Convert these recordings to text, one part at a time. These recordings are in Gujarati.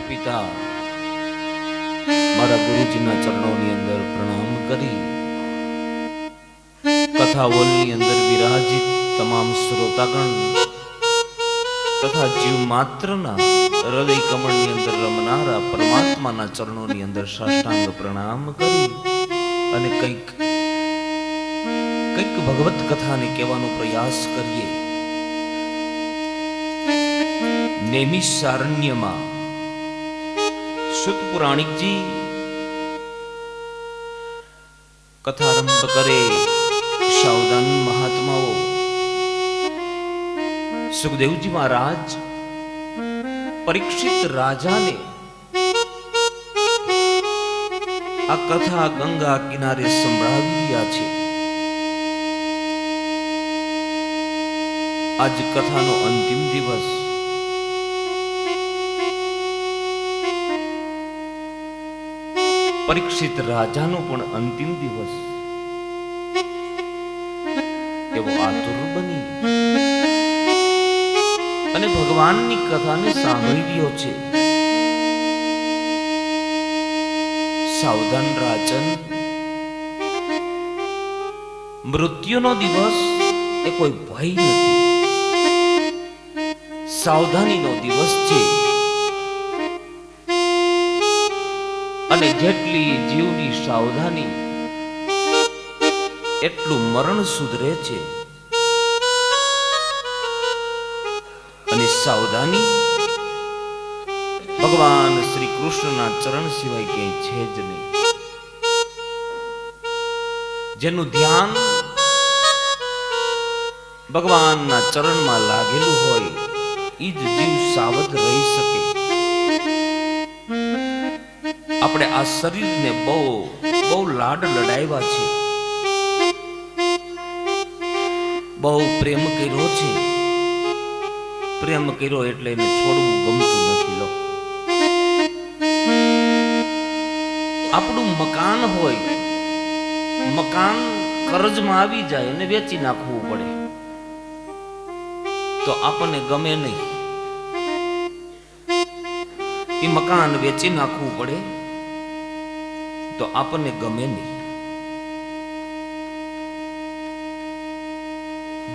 પિતા મારા ગુરુજીના ચરણોની અંદર પ્રણામ કરી કથાવલની અંદર વિરાજિત તમામ શ્રોતાગણ તથા જીવ માત્રના હૃદય કમળની અંદર રમનારા પરમાત્માના ચરણોની અંદર સાષ્ટાંગ પ્રણામ કરી અને કંઈક ભગવત કથાને કહેવાનો પ્રયાસ કરીએ. નૈમિષારણ્યમાં સુત પુરાણિકજી કથારંભ કરે. સાવધાન મહાત્માઓ સુખદેવજી મહારાજ પરીક્ષિત રાજાને આ કથા ગંગા કિનારે સંભળાવી રહ્યા છે. આજ કથાનો અંતિમ દિવસ. પરીક્ષિત રાજાનો પણ અંતિમ દિવસ. એવો આતુર બની અને ભગવાનની કથાને સાંભળી રહ્યો છે. સાવધાન રાજન, મૃત્યુનો દિવસ એ કોઈ ભય નથી, સાવધાનીનો દિવસ છે. અને જેટલી જીવની સાવધાની એટલું મરણ સુધરે છે. અને સાવધાની ભગવાન શ્રી કૃષ્ણના ચરણ સિવાય ક્યાંય છે જ નહીં. જેનું ધ્યાન ભગવાનના ચરણમાં લાગેલું હોય ઈ જ જીવ સાવધ રહી શકે. આપણે આ શરીરને બહુ લાડ લડાવ્યા છે, બહુ પ્રેમ કર્યો છે. પ્રેમ કર્યો એટલે એને છોડવું ગમતું નથી. લો, આપણું મકાન હોય, મકાન કરજમાં આવી જાય અને વેચી નાખવું પડે તો આપણને ગમે નહીં. એ મકાન વેચી નાખવું પડે તો આપણને ગમે નહીં.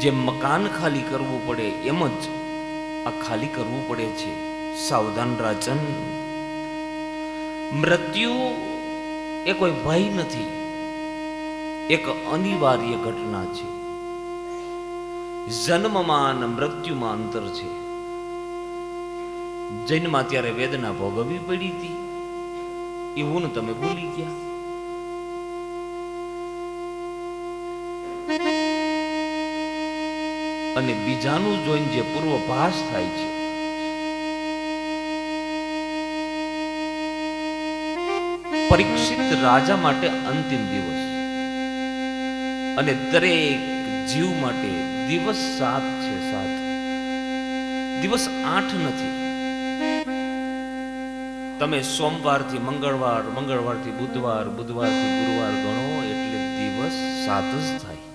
જેમ મકાન ખાલી કરવું પડે એમ જ આ ખાલી કરવું પડે છે. સાવધાન રાજન, મૃત્યુ એ કોઈ ભય નથી, એક અનિવાર્ય ઘટના છે. જન્મમાં અને મૃત્યુમાં અંતર છે. જન્મમાં ત્યારે વેદના ભોગવવી પડી હતી, એવું તમે ભૂલી ગયા. અને બીજાનું જોઈને જે પૂર્વભાસ થાય છે, પરીક્ષિત રાજા માટે અંતિમ દિવસ અને દરેક જીવ માટે દિવસ 7 છે. 7 દિવસ 8 નથી. તમે સોમવારથી મંગળવાર, મંગળવારથી બુધવાર, બુધવારથી ગુરુવાર ગણો એટલે દિવસ 7 જ થાય.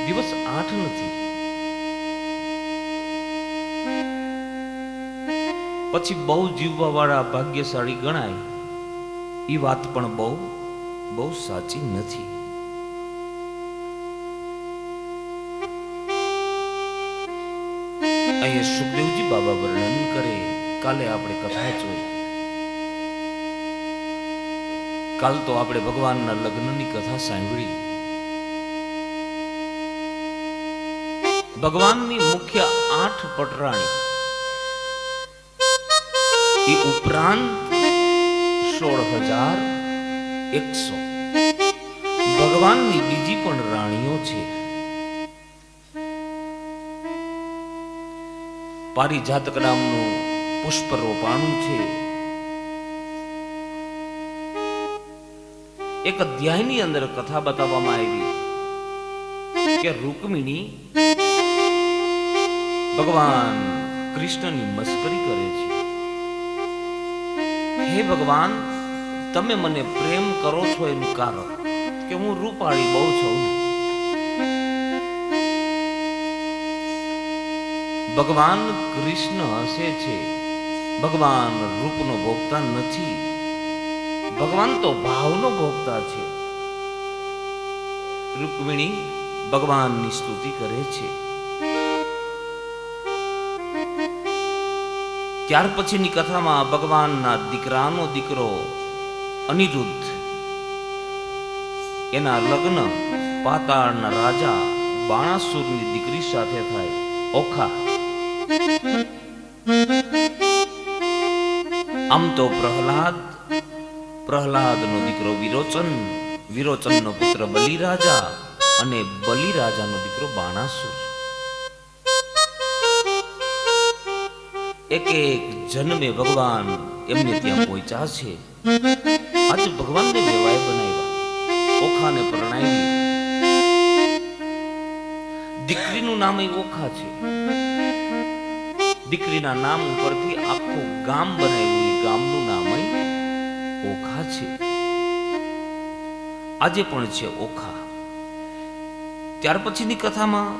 દિવસ 8 નથી. પછી બહુ જીવવા વાળા ભાગ્યશાળી ગણાય એ વાત પણ બહુ સાચી નથી. અહીંયા સુખદેવજી બાબા વર્ણન કરે. કાલે આપણે કથા જોઈ. કાલ તો આપણે ભગવાનના લગ્નની કથા સાંભળી. ભગવાનની મુખ્ય 8 પટરાણી એ ઉપરાંત 16,100 ભગવાનની બીજી પણ રાણીઓ છે. પારિજાતક નામનું પુષ્પ રોપાણું છે. એક અધ્યાયની અંદર કથા બતાવવામાં આવી કે રૂકમિણી ભગવાન કૃષ્ણની મસ્કરી કરે છે. હે ભગવાન, તમે મને પ્રેમ કરો છો એનું કારણ કે હું રૂપાળી બહુ છું. ભગવાન કૃષ્ણ હસે છે ભગવાન રૂપનો ભોગતા નથી, ભગવાન તો ભાવનો ભોગતા છે. રૂકમિણી ભગવાનની સ્તુતિ કરે છે. ત્યાર પછીની કથામાં ભગવાનના દીકરાનો દીકરો અનિરુદ્ધ, એના લગ્ન પાતાળના રાજા બાણાસુરની દીકરી સાથે થાય, ઓખા. આમ તો પ્રહલાદનો દીકરો વિરોચન, વિરોચનનો પુત્ર બલિરાજા અને બલિરાજાનો દીકરો બાણાસુર. એક એક જન્મે ભગવાન એમને ત્યાં પહોંચ્યા છે. આજ ભગવાનને વેવાય બનાવ્યા, ઓખાને પરણાવી. દીકરીનું નામ ઓખા છે. દીકરીના નામ ઉપરથી આખું ગામ બનાવ્યું, ગામનું નામ ઓખા છે. આજે પણ છે ઓખા. ત્યાર પછીની કથામાં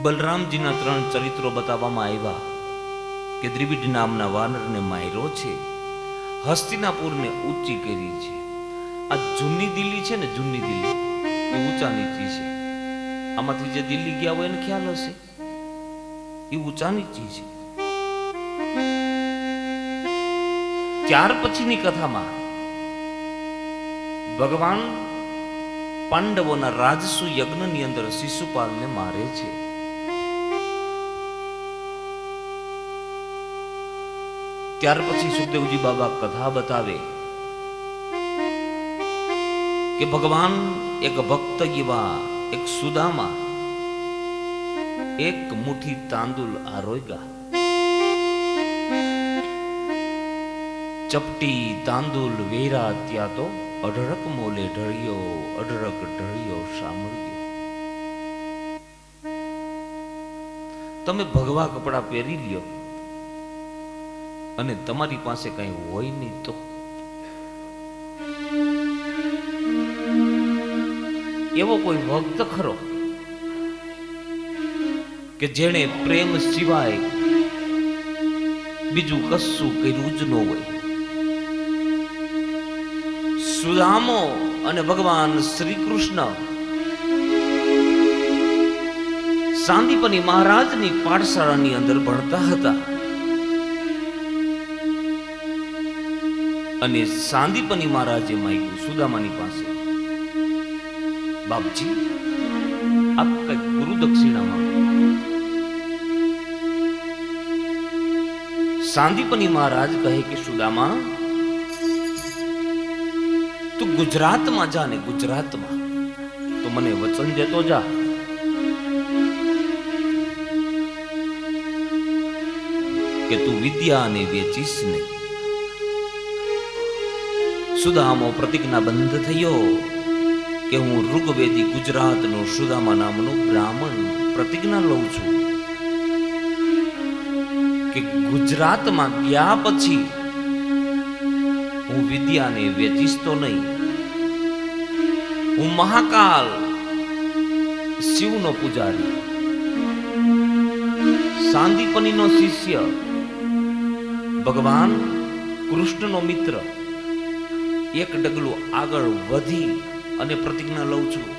બલરામજીના 3 ચરિત્રો બતાવવામાં આવ્યા કે દ્રિવિડ નામના વાનરને માર્યો છે, હસ્તિનાપુરને ઊંચી કરી છે. આ જૂની દિલ્હી છે ને, જૂની દિલ્હી એ ઊંચા નીચી છે. આમાંથી જે દિલ્હી ગયા હોય એને ખ્યાલ હશે, એ ઊંચા નીચી છે. ત્યાર પછીની કથામાં ભગવાન પાંડવોના રાજસુ યજ્ઞની અંદર શિશુપાલને મારે છે. ત્યાર પછી સુખદેવજી બાબા કથા બતાવે કે ભગવાન એક ભક્ત એવા એક સુદામા એક મુઠ્ઠી તાંદુલ આરોગ્યા. ચપટી તાંદુલ વેરા ત્યાં તો અઢળક મોલે ઢળ્યો, અઢળક ઢળ્યો સાંભળ્યો. તમે ભગવા કપડા પહેરી લ્યો અને તમારી પાસે કઈ હોય નહીં તો એવો કોઈ ભક્ત ખરો કે જેણે પ્રેમ સિવાય બીજું કશું કર્યું જ ન હોય? સુદામો અને ભગવાન શ્રી કૃષ્ણ સાંદીપની મહારાજની પાઠશાળાની અંદર ભણતા હતા અને સાંદીપની મહારાજે માંગ્યું સુદામાની પાસે, બાપજી આપ કઈક ગુરુ દક્ષિણા માંગો. સાંદીપની મહારાજ કહે કે સુદામા તું ગુજરાતમાં જા ને, ગુજરાતમાં તો મને વચન દેતો જા કે તું વિદ્યાને વેચીશ નહીં. સુદામો પ્રતિજ્ઞાબદ્ધ થયો કે હું ઋગ્વેદી ગુજરાતનો સુદામા નામનો બ્રાહ્મણ પ્રતિજ્ઞા લઉં છું કે ગુજરાતમાં ગયા પછી હું વિદ્યાને વેચીશ તો નહીં. હું મહાકાલ શિવનો પૂજારી, સાંદીપનીનો શિષ્ય, ભગવાન કૃષ્ણનો મિત્ર, એક ડગલું આગળ વધી અને પ્રતિજ્ઞા લઉં છું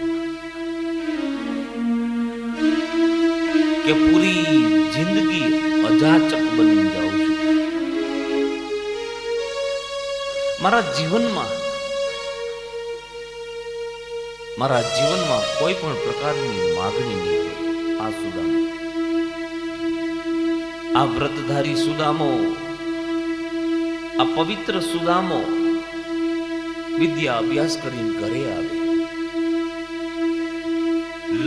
કે પૂરી જિંદગી અજાચક બની જાઉં છું. મારા જીવનમાં કોઈ પણ પ્રકારની માગણી નહીં હોય. આ સુદામો, આ વ્રતધારી સુદામો, આ પવિત્ર સુદામો વિદ્યા અભ્યાસ કરીને ઘરે આવે,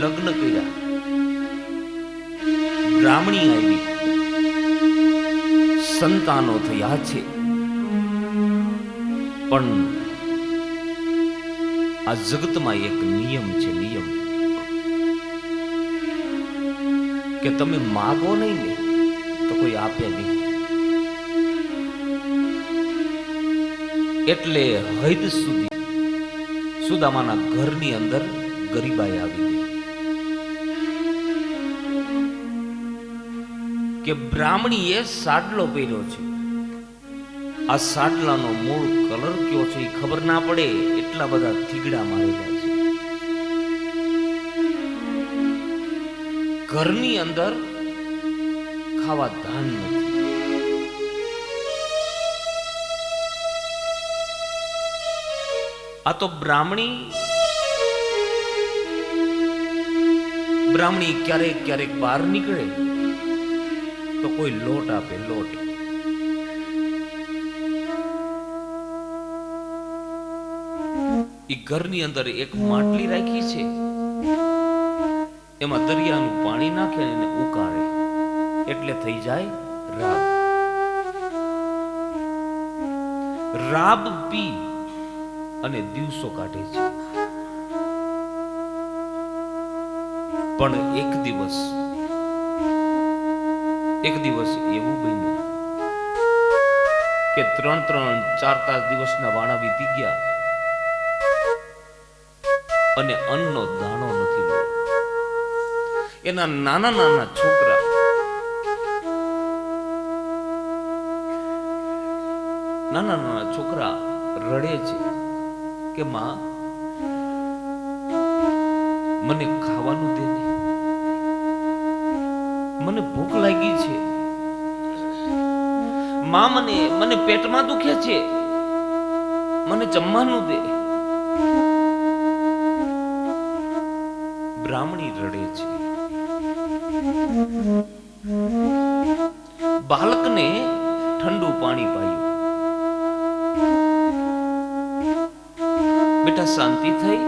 લગ્ન કર્યા, બ્રાહ્મણી આવી, સંતાનો થયા છે. પણ આ જગતમાં એક નિયમ છે, નિયમ કે તમે માગો નહીં ને તો કોઈ આપે નહીં. એટલે હૈદ સુધી સુદામાના ઘરની અંદર ગરીબાઈ આવી ગઈ. કે બ્રાહ્મણીએ સાડલો પહેર્યો છે. આ સાડલાનો મૂળ કલર કયો છે એ ખબર ના પડે એટલા બધા થીગડા મારેલા છે. ઘરની અંદર ખાવા ધાન નથી. આ તો બ્રાહ્મણી ક્યારેક ક્યારેક બહાર નીકળે તો કોઈ લોટ આપે, લોટ. એ ઘરની અંદર એક માટલી રાખી છે, એમાં દરિયાનું પાણી નાખે ને ઉકાળે એટલે થઈ જાય રાબ. રાબ પી અને દિવસો કાઢે છે. પણ એક દિવસ એવું બન્યું કે 3-4 દિવસના વાણા વીતી ગયા અને અન્નનો દાણો નથી મળ્યો. એના નાના નાના છોકરા રડે છે કે માં મને ખાવાનું દે ને, મને ભૂખ લાગી છે, માં મને પેટમાં દુખે છે, મને જમવાનું દે. બ્રાહ્મણી રડે છે. બાળકને ઠંડુ પાણી પાયું. બેટા શાંતિ થઈ?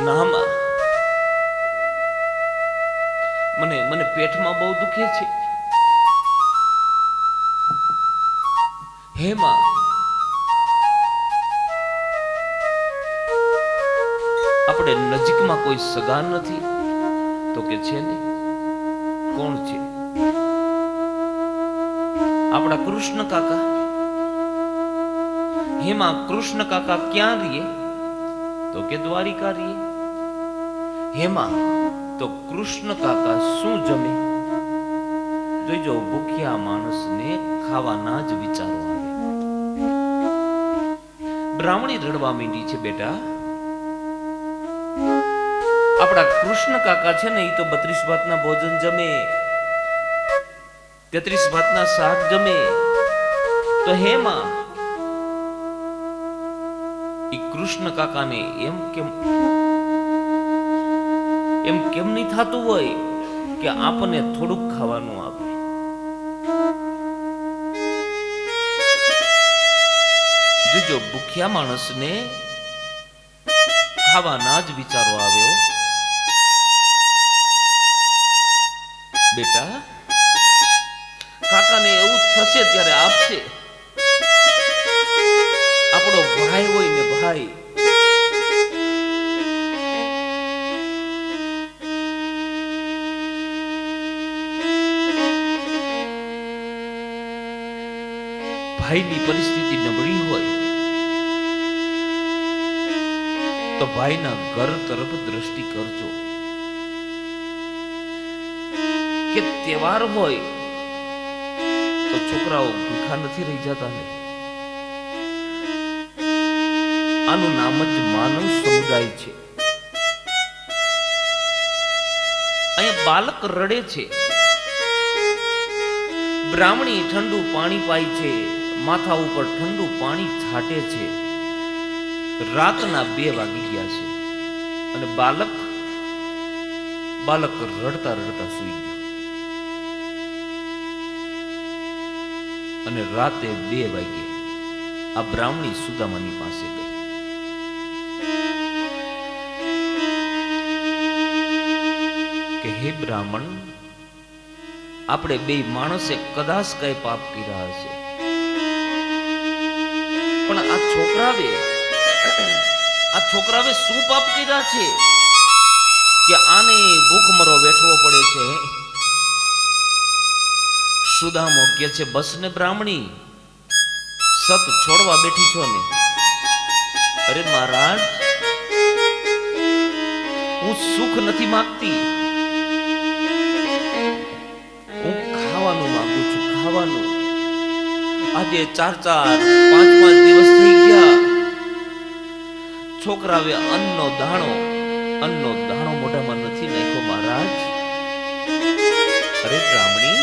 ના માં, મને પેટમાં બહુ દુખે છે. હે માં, આપણે નજીકમાં કોઈ સગા નથી? તો કે છે ને. કોણ છે? આપણા કૃષ્ણ કાકા. હેમાં કૃષ્ણ કાકા ક્યાં રહીએ? તો કે દ્વારિકા રહીએ. હેમાં તો કૃષ્ણ કાકા શું જમે? જોઈજો, ભૂખ્યા માણસને ખાવાના જ વિચારો આવે. બ્રાહ્મણી રડવા માંડી છે. બેટા, આપણા કૃષ્ણ કાકા છે ને, એ તો 32 ભાતના ભોજન જમે, 33 ભાતના શાક જમે. તો હેમાં ઈ કૃષ્ણ કાકાને એમ કેમ નહીં થતું હોય કે આપણને થોડુંક ખાવાનું આપે? જોજો, ભૂખ્યા માણસને ખાવાના જ વિચારો આવ્યો. બેટા, કાકાને એવું થશે ત્યારે આપશે. આપણો ભાઈ હોય ને, ભાઈ. ભાઈની પરિસ્થિતિ નબળી હોય તો ભાઈના ઘર તરફ દ્રષ્ટિ કરજો. કે તહેવાર હોય તો છોકરાઓ ભૂખા નથી રહી જતા ને. આનું નામ જ માનવ સમુદાય છે. અહીંયા બાળક રડે છે, બ્રાહ્મણી ઠંડુ પાણી પાય છે, માથા ઉપર ઠંડુ પાણી છાંટે છે. રાતના 2 વાગી ગયા છે અને બાળક રડતા રડતા સૂઈ ગયો. અને રાતે 2 વાગે આ બ્રાહ્મણી સુદામાની પાસે ગઈ. કે હે બ્રાહ્મણ, આપણે 2 માણસે કદાચ કઈ પાપ કર્યા હશે, પણ આ છોકરાવે શું પાપ કર્યા છે કે આને ભૂખમરો વેઠવો પડે છે? સુદામો કે છે, બસ ને બ્રાહ્મણી, સત છોડવા બેઠી છો ને? અરે મહારાજ, હું સુખ નથી માંગતી, ખાવાનું. આજે 4-4, 5-5 દિવસ થઈ ગયા. છોકરાએ અન્નનો દાણો મોઢામાં નથી નાખ્યો મહારાજ. અરે બ્રાહ્મણી,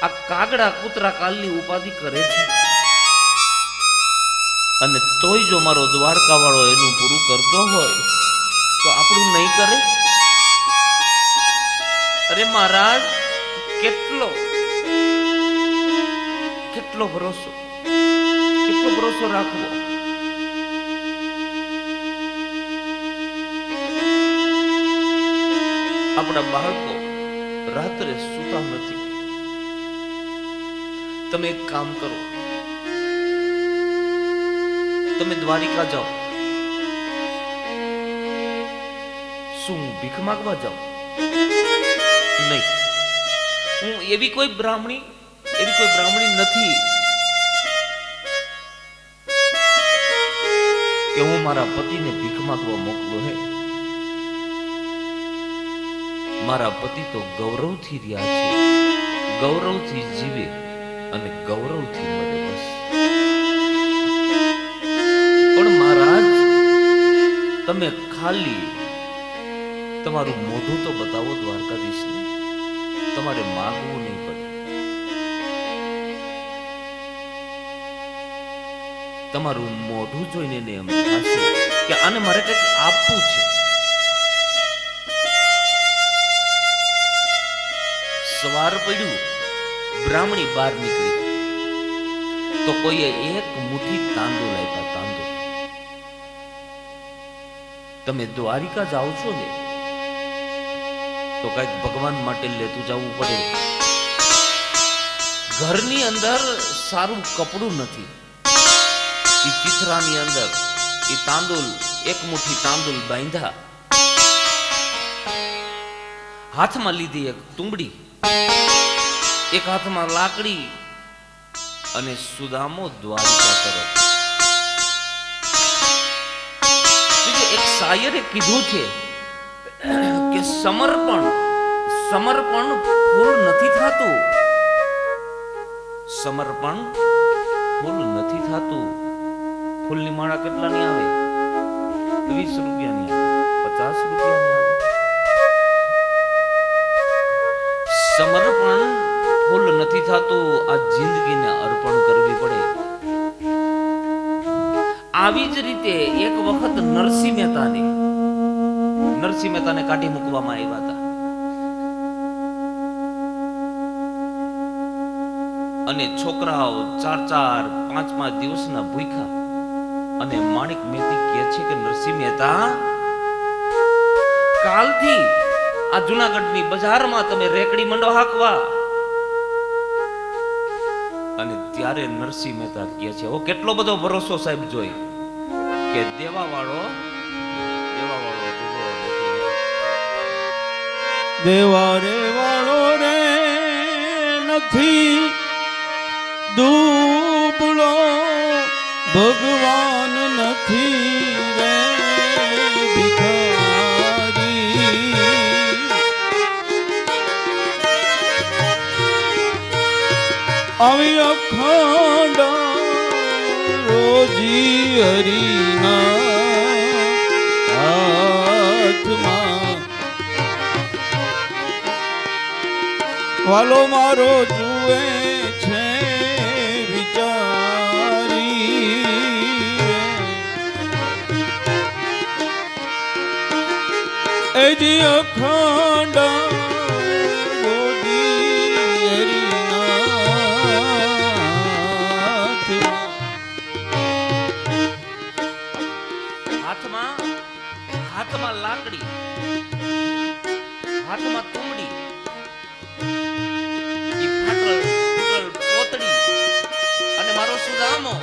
આ કાગડા કૂતરા કાલની ઉપાધિ કરે છે અને તોય જો મારો દ્વારકા વાળો એનું પૂરું કરતો હોય તો આપણું નહીં કરે? અરે મહારાજ, કેટલો ભરોસો રાખવો? આપણા બાળકો રાત્રે સૂતા નથી. તમે એક કામ કરો, તમે દ્વારિકા જાઓ. શું ભીખ માંગવા જાઓ? નહીં. હું એવી કોઈ બ્રાહ્મણી નથી કે હું મારા પતિને ભીખ માંગવા મોકલો. હે, મારા પતિ તો ગૌરવથી રહ્યા છે, ગૌરવથી જીવે અને ગૌરવથી મરે. બસ. પણ મહારાજ, તમે ખાલી તમારું મોઢું તો બતાવો દ્વારકાધીશને. તમારે માગવું નહીં પડે. તમારું મોઢું જોઈને એને એમ થશે કે આને મારે કંઈક આપવું છે. સવાર પડ્યું, બ્રાહ્મણી બહાર નીકળી તો કોઈએ એક મુઠ્ઠી તાંદૂળ આપ્યા. તાંદૂળ. તમે દ્વારિકા જાઓ છો ને તો કઈક ભગવાન માટે લેતું જવું પડે. ઘરની અંદર સારું કપડું નથી, એ ચિથરાની અંદર એ તાંદૂળ, એક મુઠ્ઠી તાંદૂળ બાંધ્યા, હાથમાં લીધી એક તુંબડી, એક હાથમાં લાકડી અને સુદામો દ્વારિકા તરફ. એક શાયરે કીધું છે કે સમર્પણ ફૂલ નથી થતું. સમર્પણ ફૂલ નથી થતું. ફૂલની માળા કેટલાની આવે? 20 રૂપિયાની આવે, 50 રૂપિયાની આવે. સમર્પણ ફૂલ નથી થતું. આ જિંદગીને અર્પણ કરવી પડે. આવી જ રીતે એક વખત નરસિંહ મહેતાને કાઢી મૂકવામાં આવ્યા હતા અને છોકરાઓ 4-4, 5-5 દિવસના ભૂખ્યા. અને માણિક મહેતી કહે છે કે નરસિંહ મહેતા, કાલથી આ જુનાગઢની બજારમાં તમે રેકડી મંડો હાંકવા. અને ત્યારે નરસિંહ મહેતા કહે છે, ઓ કેટલો બધો ભરોસો સાહેબ જોઈ કે દેવા વાળો રે નથી દુબળો, ભગવાન નથી રે ભિખારી. આવી અખંડ રોજી હરીના હાથમાં વાલો મારો જુએ છે વિચારી. એજી અખંડ હાથમાં લાકડી, હાથમાં તુંબડી, પોતડી અને મારો સુદામો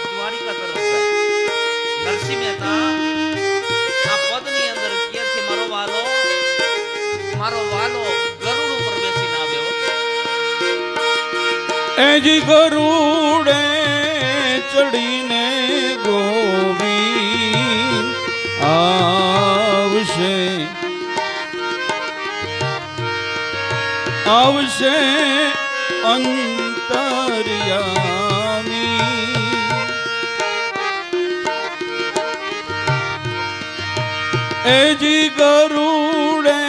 દ્વારિકા તરફ જાય. નરસિંહ મહેતા આ પદની અંદર કહે છે, મારો વાલો ગરુડ ઉપર બેસીને આવ્યો. એજી ગરુડે ચડીને ગોવિંદ આવશે. આવશે અંતર્યામી એજી ગરુડે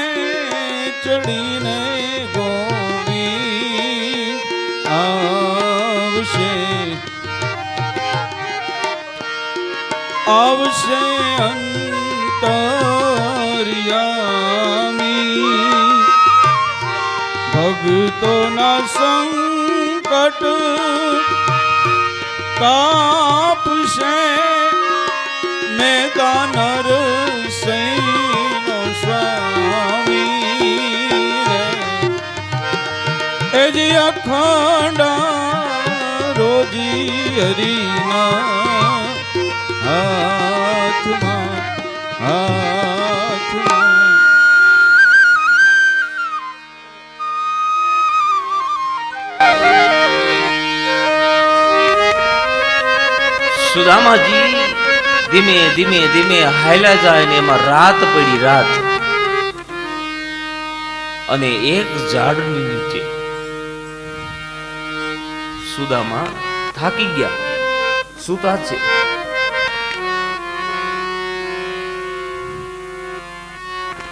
ચડીને ગોવિંદ આવશે આવશે અંતર્યામી ભક્તોના સંકટ કાપશે મેદાનર સૈનો સ્વામી એ જે અખંડા રોજી હરિના હાથમાં હાથમાં સુદામાજી ધીમે ધીમે ધીમે હાલ્યા જાય ને એમાં રાત પડી રાત અને એક ઝાડની નીચે સુદામા થાકી ગયા સૂતા છે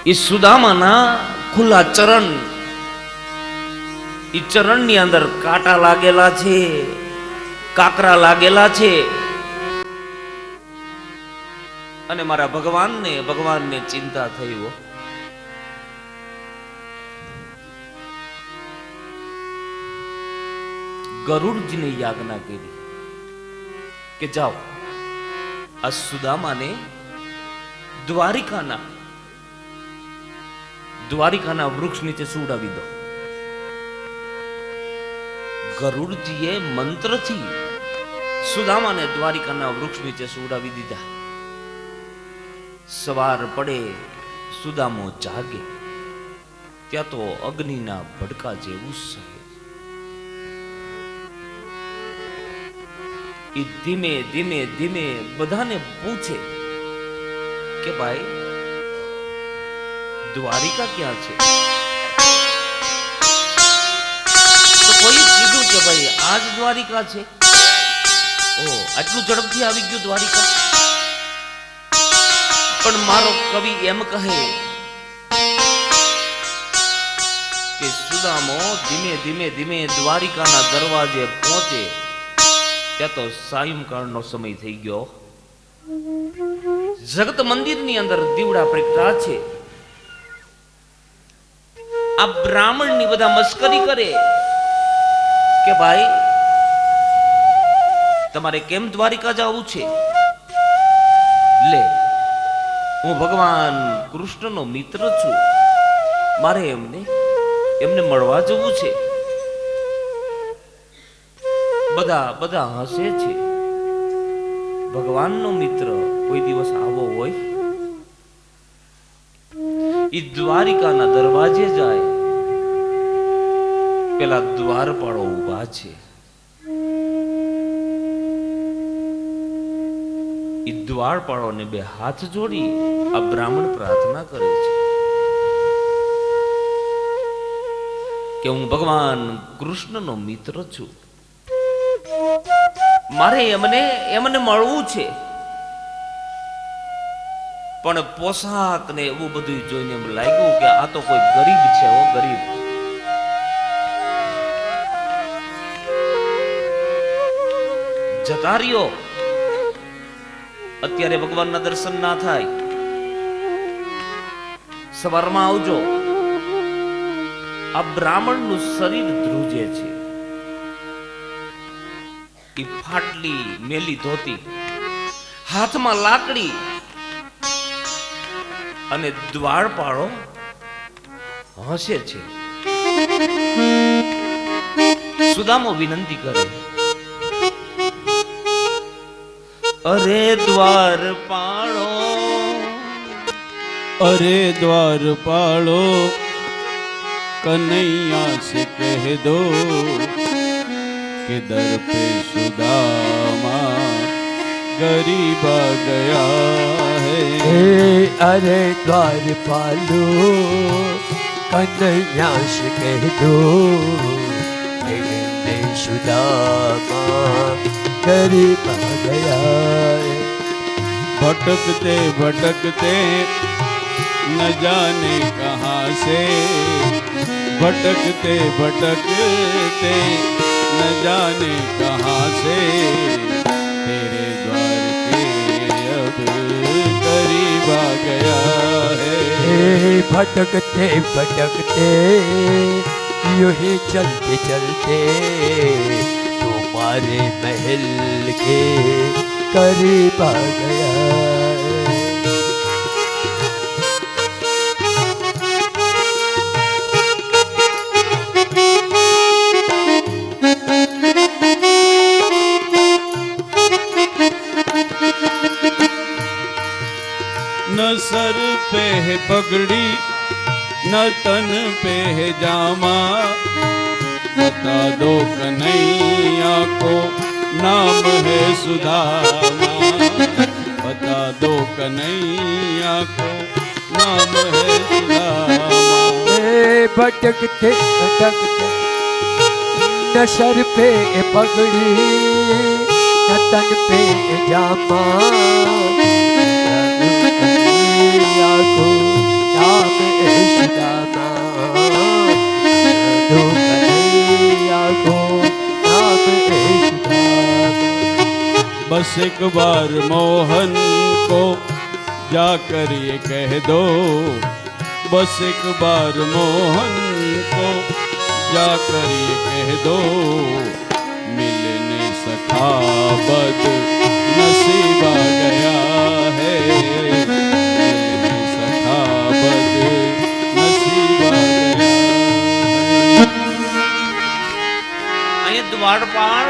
એ સુદામાના ખુલ્લા ચરણ એ ચરણની અંદર કાંટા લાગેલા છે કાકરા લાગેલા છે અને મારા ભગવાનને ચિંતા થઈ હો ગરુડજીને યાજ્ઞા કરી કે જાઓ આ સુદામાને દ્વારિકાના વૃક્ષ નીચે સુવડાવી દો ગરુડજીએ મંત્રથી સુદામાને દ્વારિકાના વૃક્ષ નીચે સુવડાવી દીધા સવાર પડે સુદામો જાગે ત્યાં તો અગ્નિના ભડકા જેવું સહે એ ધીમે ધીમે ધીમે બધાને પૂછે કે ભાઈ દ્વારિકા ક્યાં છે તો કોઈ કીધું કે ભાઈ આ જ દ્વારિકા છે ઓ આટલું ઝડપથી આવી ગયું દ્વારિકા પણ મારો કવિ એમ કહે કે સુદામો ધીમે ધીમે ધીમે દ્વારિકાના દરવાજે પહોંચે ત્યાં તો સાયંકાળનો સમય થઈ ગયો જગત મંદિરની અંદર દીવડા પ્રગટા છે આ બ્રાહ્મણની બધા મસ્કરી કરે કે ભાઈ તમારે કેમ દ્વારિકા જવું છે લે હું ભગવાન કૃષ્ણનો મિત્ર છું મારે એમને મળવા જવું છે બધા હસે છે ભગવાનનો મિત્ર કોઈ દિવસ આવો હોય એ દ્વારિકાના દરવાજે જાય પેલા દ્વારપાળો ઊભા છે એ દ્વારપાળોને બે હાથ જોડી આ બ્રાહ્મણ પ્રાર્થના કરે છે કે હું ભગવાન કૃષ્ણનો મિત્ર છું મારે એમને મળવું છે પણ પોશાક ને એવું બધું જોઈને એમ લાગ્યું કે આ તો કોઈ ગરીબ છે ઓ ગરીબ જતા રહ્યો અત્યારે ભગવાનના દર્શન ના થાય સવારમાં આવજો આ બ્રાહ્મણનું શરીર ધ્રુજે છે એ ફાટલી મેલી ધોતી હાથમાં લાકડી અને દ્વારપાળો હસે છે સુદામો વિનંતી કરે અરે દ્વારપાળો अरे द्वारपालो कन्हैया से कह दो कि दर पे सुदामा गरीब आ गया है। अरे द्वारपालो कन्हैया से कह दो मेरे सुदामा गरीब आ गया है। भटकते भटकते न जाने कहाँ से, भटकते भटकते न जाने कहाँ से, तेरे द्वार के अब करीब आ गया है। भटकते भटकते यूं ही चलते चलते तुम्हारे महल के करीब आ गया है। न सर पे है पगड़ी न तन पे है जामा, बता दो कन्हैया को नाम है सुदामा, बता दो कन्हैया को नाम है सुदामा। भटकते भटकते न सर पे पगड़ी न तन पे जामा, को नाम है सुदामा, दो कन्हैया को नाम है सुदामा। बस एक बार मोहन को जाकर ये कह दो, बस एक बार मोहन को जाकर ये कह दो, मिलने सखा बद नसीब आ गया है, मिलने सखा बद नसीब आ गया है। અહીંયા દ્વારપાળ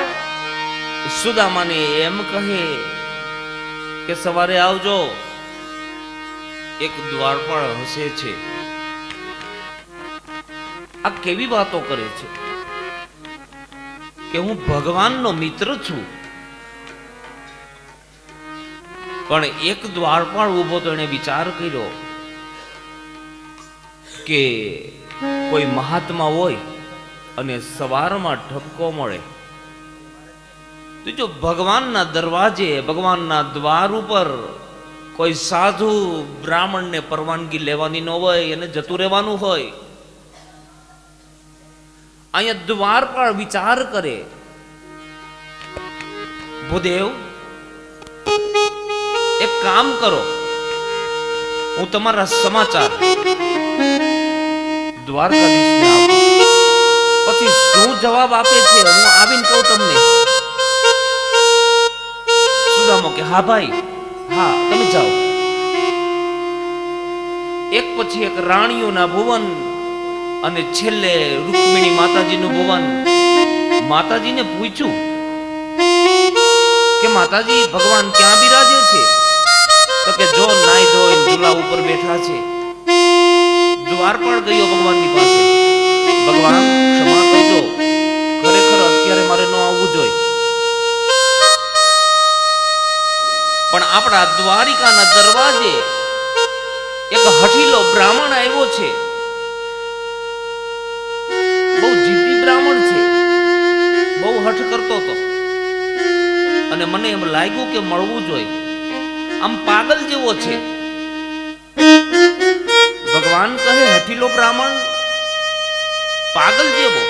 સુદામાને એમ કહે કે સવારે આવજો. એક દ્વારપાળ હસે છે. આ કેવી વાતો કરે છે કે હું ભગવાનનો મિત્ર છું. પણ એક દ્વારપાળ ઊભો તો એને વિચાર કર્યો કે કોઈ મહાત્મા હોય અને સવારમાં ઠપકો મળે તો જો ભગવાનના દરવાજે ભગવાનના દ્વાર ઉપર કોઈ સાધુ બ્રાહ્મણને પરવાનગી લેવાની ન હોય એને જતું રહેવાનું હોય. અહીંયા દ્વારપાળ વિચાર કરે, ભૂદેવ એક કામ કરો, હું તમારા સમાચાર દ્વારકાધીશને આપું, પછી શું જવાબ આપે છે હું આવીને કહું તમને. સુદામો કે હા ભાઈ, હા તમે જાઓ. એક પછી એક રાણીઓના ભુવન અને છેલ્લે રૂકમિણી માતાજીનું ભુવન. માતાજીને પૂછ્યું કે માતાજી ભગવાન ક્યાં બિરાજે છે? તો કે જો નાઈ ધોઈ ઝૂલા ઉપર બેઠા છે. દ્વારપાળ ગયો ભગવાનની પાસે, ભગવાન ક્ષમા કરજો, ખરેખર અત્યારે મારે ન આવવું જોઈએ, પણ આપણા દ્વારિકાના દરવાજે એક હઠીલો બ્રાહ્મણ આવ્યો છે, બહુ જીદ્દી બ્રાહ્મણ છે, બહુ હઠ કરતો હતો અને મને એમ લાગ્યું કે મળવું જોઈએ. આમ પાગલ જેવો છે. ભગવાન કહે હઠીલો બ્રાહ્મણ, પાગલ જેવો?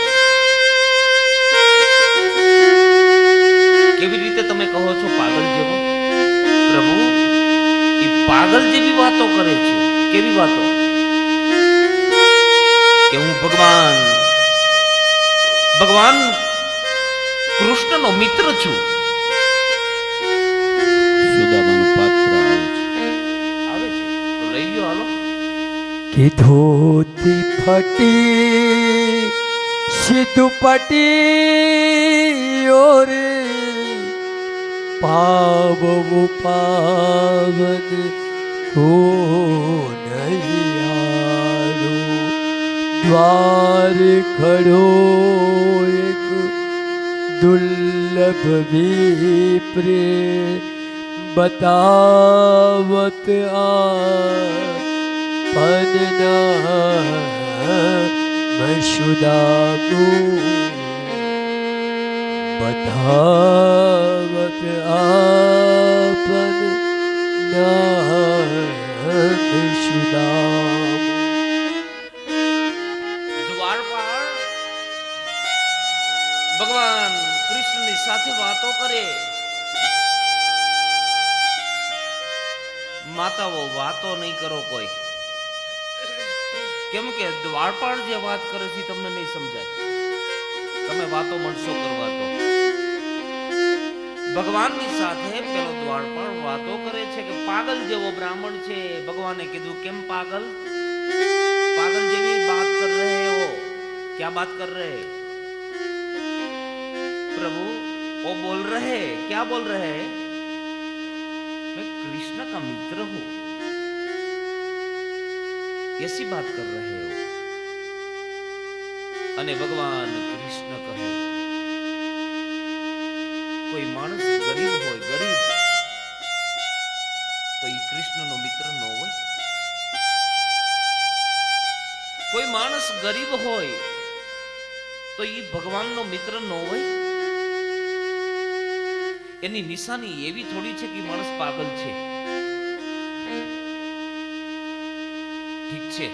કેવી રીતે તમે કહો છો પાગલ જેવો? પ્રભુ એ પાગલ જેવી વાતો કરે છે. કેવી વાતો? કે હું ભગવાન કૃષ્ણનો મિત્ર છું. સુદામાનું પાત્ર આવે છે તો લઈ લ્યો, હાલો. कि धोती फटी सिद्धपटी और पावो पावन को नैयारो द्वार खड़ो एक दुर्लभ विप्रे बतावत आ पन्ना મશુદાગુ બધાવત આપન મશુદામ. દ્વારપાળ ભગવાન કૃષ્ણની સાથે વાતો કરે. માતાઓ વાતો નહીં કરો કોઈ, કેમ કે દ્વારપાળ જે વાત કરે છે તમને નહીં સમજાય. તમે વાતો મળશો કરવા તો ભગવાનની સાથે પેલો દ્વારપાળ વાતો કરે છે કે પાગલ જેવો બ્રાહ્મણ છે. ભગવાને કીધું કેમ પાગલ? पागल જેવી बात कर रहे हो, क्या बात कर रहे? प्रभु वो बोल रहे, क्या बोल रहे? मैं कृष्ण का मित्र हूं, ऐसी बात कर रहे हो. અને ભગવાન કૃષ્ણ કહે કોઈ માણસ ગરીબ હોય, ગરીબ તો એ કૃષ્ણનો મિત્ર ન હોય. કોઈ માણસ ગરીબ હોય તો એ ભગવાનનો મિત્ર ન હોય. એની નિશાની એવી થોડી છે કે માણસ પાગલ છે. ઠીક છે,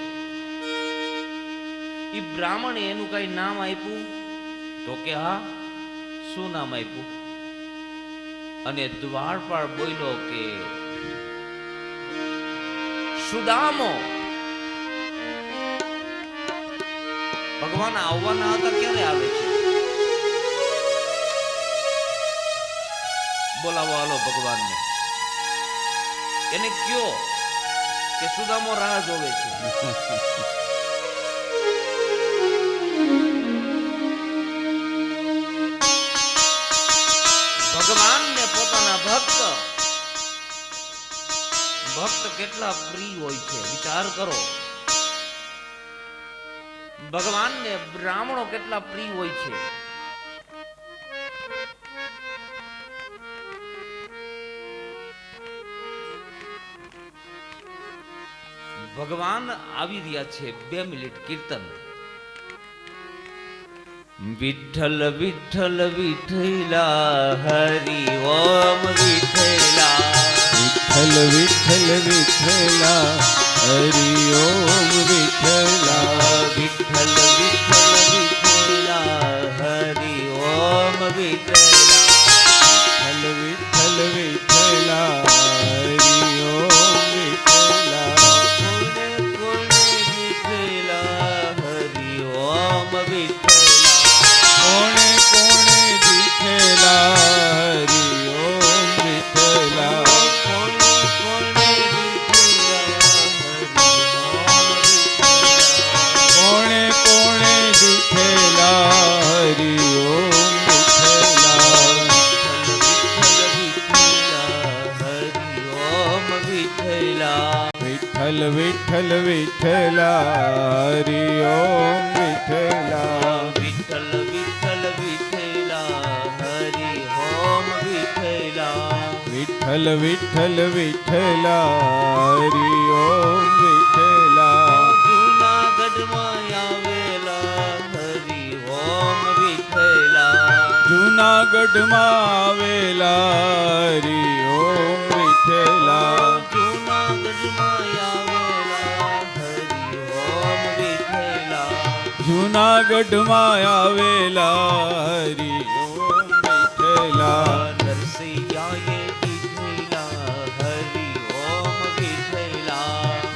એ બ્રાહ્મણે એનું કઈ નામ આપ્યું તો કે હા, શું નામ આપ્યું? અને દ્વારપાળ બોલ્યો કે સુદામો. ભગવાન આવવાના હતા, ક્યારે આવે છે? બોલાવો હાલો ભગવાનને. એને કયો કે સુદામો રાહ જોવે છે. ભગવાનને પોતાના ભક્ત કેટલા પ્રિય હોય છે, વિચાર કરો. ભગવાનને બ્રાહ્મણો કેટલા પ્રિય હોય છે. ભગવાન આવી રહ્યા છે. 2 મિનિટ કીર્તન. વિઠ્ઠલ વિઠ્ઠલ વિઠ્ઠલા હરિ ઓમ વિઠ્ઠલા. વિઠ્ઠલ વિઠ્ઠલ વિઠ્ઠલા હરિ ઓમ વિઠ્ઠલા. વિઠ્ઠલ વિઠ્ઠલ વિઠ્ઠલા હરિ ઓમ વિઠ્ઠલા. વિઠ્ઠલ વિઠ્ઠલ વિઠ્ઠલા હરિ ઓમ વિઠ્ઠલા. કોણે વિઠ્ઠલા હરિ ઓમ વિઠ્ઠલા. કોણે કોણે દીઠેલા હરિ ઓમ વિઠ્ઠલા. કોણે કોણે દીઠેલા હરિ ઓમ વિઠ્ઠલા. વિઠ્ઠલ વિઠ્ઠલ વિઠ્ઠલા હરિ ઓમ વિઠ્ઠલા. વિઠ્ઠલ વિઠ્ઠલ વિઠ્ઠલા હરિ ઓમ વિઠ્ઠલા. વિઠ્ઠલ વિઠ્ઠલ વિઠ્ઠલા હરિ ઓમ વિઠ્ઠલા. જૂનાગઢમાં આવેલા હરિ ઓમ વિઠ્ઠલા. જૂનાગઢમાં આવેલા હરિ ઓમ વિઠ્ઠલા. જૂનાગઢમાં આવેલા હરિ ઓમ વિઠ્ઠલા.